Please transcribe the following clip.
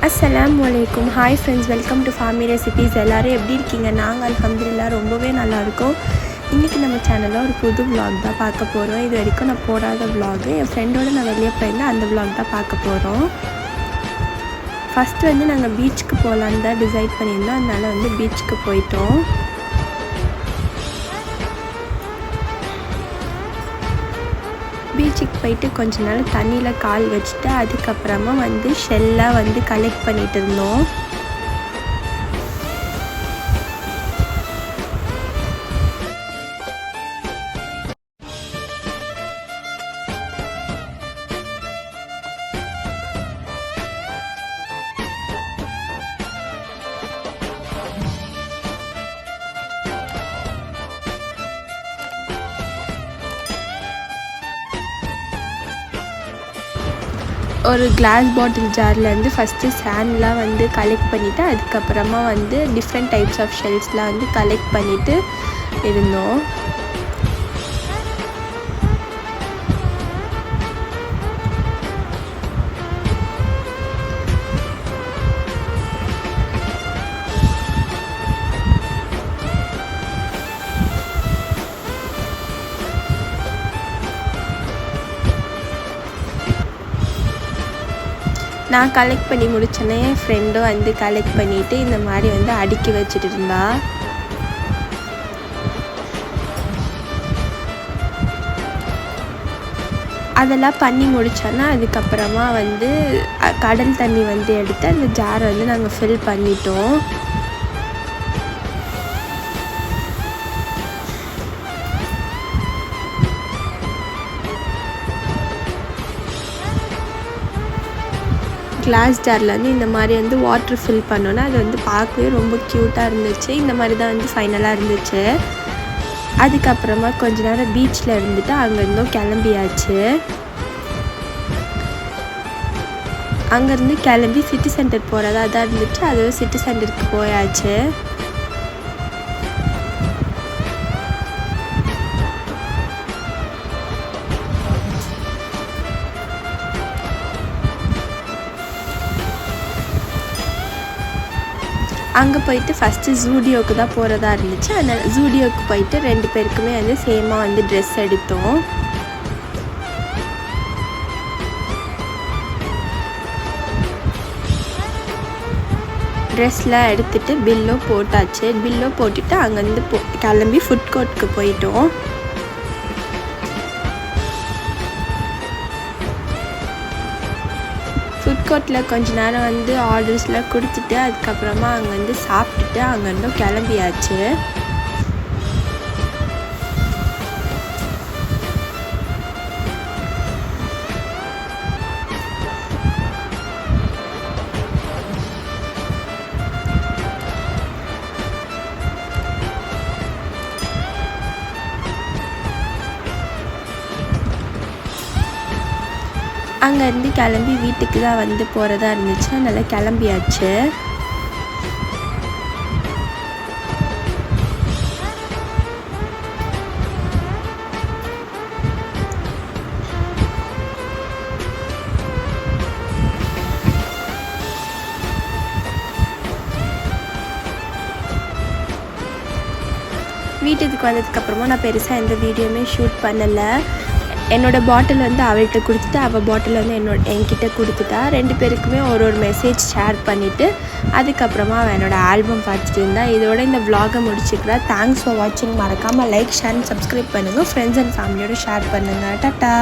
அஸ்ஸலாமுஅலைக்கும். Hi friends, welcome to Farmi recipes. எல்லோரும் எப்படி இருக்கீங்க? நாங்கள் அல்ஹம்துலில்லாஹ் ரொம்பவே நல்லாயிருக்கோம். இன்றைக்கி நம்ம சேனலில் ஒரு புது விலாக் தான் பார்க்க போகிறோம். இது வரைக்கும் நான் போடாத விலாகு, என் ஃப்ரெண்டோடு நான் வெளியே போயிருந்தேன், அந்த விலாக் தான் பார்க்க போகிறோம். ஃபஸ்ட்டு நாங்கள் பீச்சுக்கு போகலான்னு தான் டிசைட் பண்ணியிருந்தோம். அதனால் பீச்சுக்கு போயிட்டோம். பீச்சுக்கு போயிட்டு கொஞ்ச நாள் தண்ணியில் கால் வச்சுட்டு அதுக்கப்புறமா ஷெல்லாக கலெக்ட் பண்ணிகிட்டு இருந்தோம். ஒரு கிளாஸ் பாட்டில் ஜார்லேருந்து ஃபஸ்ட்டு சாண்ட்லாம் கலெக்ட் பண்ணிவிட்டு அதுக்கப்புறமா டிஃப்ரெண்ட் டைப்ஸ் ஆஃப் ஷெல்ஸ்லாம் கலெக்ட் பண்ணிவிட்டு இருந்தோம். நான் கலெக்ட் பண்ணி முடித்தோன்னே என் ஃப்ரெண்டும் கலெக்ட் பண்ணிவிட்டு இந்த மாதிரி அடுக்கி வச்சுட்டு இருந்தா. அதெல்லாம் பண்ணி முடித்தோன்னா அதுக்கப்புறமா கடல் தண்ணி எடுத்து அந்த ஜாரை நாங்கள் ஃபில் பண்ணிட்டோம். கிளாஸ் ஜாரில் இந்த மாதிரி வாட்ரு ஃபில் பண்ணோன்னா அது பார்க்கவே ரொம்ப க்யூட்டாக இருந்துச்சு. இந்த மாதிரி தான் ஃபைனலாக இருந்துச்சு. அதுக்கப்புறமா கொஞ்ச நேரம் பீச்சில் இருந்துட்டு அங்கேருந்தும் கிளம்பியாச்சு. அங்கேருந்து கிளம்பி சிட்டி சென்டர் போகிறதா தான் இருந்துச்சு. அதுவும் சிட்டி சென்டருக்கு போயாச்சு. அங்கே போயிட்டு ஃபஸ்ட்டு ஜூடியோவுக்கு தான் போகிறதா இருந்துச்சு. அதனால் ஜூடியோவுக்கு போயிட்டு 2 பேருக்குமே சேமாக ட்ரெஸ் எடுத்தோம். ட்ரெஸ்லாம் எடுத்துகிட்டு பில்லோ போட்டாச்சு. பில்லோ போட்டுட்டு அங்கேருந்து கிளம்பி ஃபுட் கோர்ட்டுக்கு போயிட்டோம். ஃபுட் கோர்ட்டில் கொஞ்ச நேரம் ஆர்டர்ஸ்லாம் கொடுத்துட்டு அதுக்கப்புறமா அங்கே சாப்பிட்டுட்டு அங்கேருந்தும் கிளம்பியாச்சு. அங்கேருந்து கிளம்பி வீட்டுக்கு தான் போகிறதா இருந்துச்சு. அதனால் கிளம்பியாச்சு. வீட்டுக்கு வந்ததுக்கப்புறமா நான் பெருசாக எந்த வீடியோவுமே ஷூட் பண்ணலை. என்னோடய பாட்டில் அவள்கிட்ட கொடுத்துட்டு அவள் பாட்டில் என்கிட்ட கொடுத்துட்டா. 2 பேருக்குமே ஒரு மெசேஜ் ஷேர் பண்ணிவிட்டு அதுக்கப்புறமா அவள் என்னோடய ஆல்பம் பார்த்துட்டு இருந்தா. இதோட இந்த விலாகை முடிச்சுக்கிறா. தேங்க்ஸ் ஃபார் வாட்சிங். மறக்காமல் லைக், ஷேர், சப்ஸ்கிரைப் பண்ணுங்கள். ஃப்ரெண்ட்ஸ் அண்ட் ஃபேமிலியோடு ஷேர் பண்ணுங்கள். டாட்டா.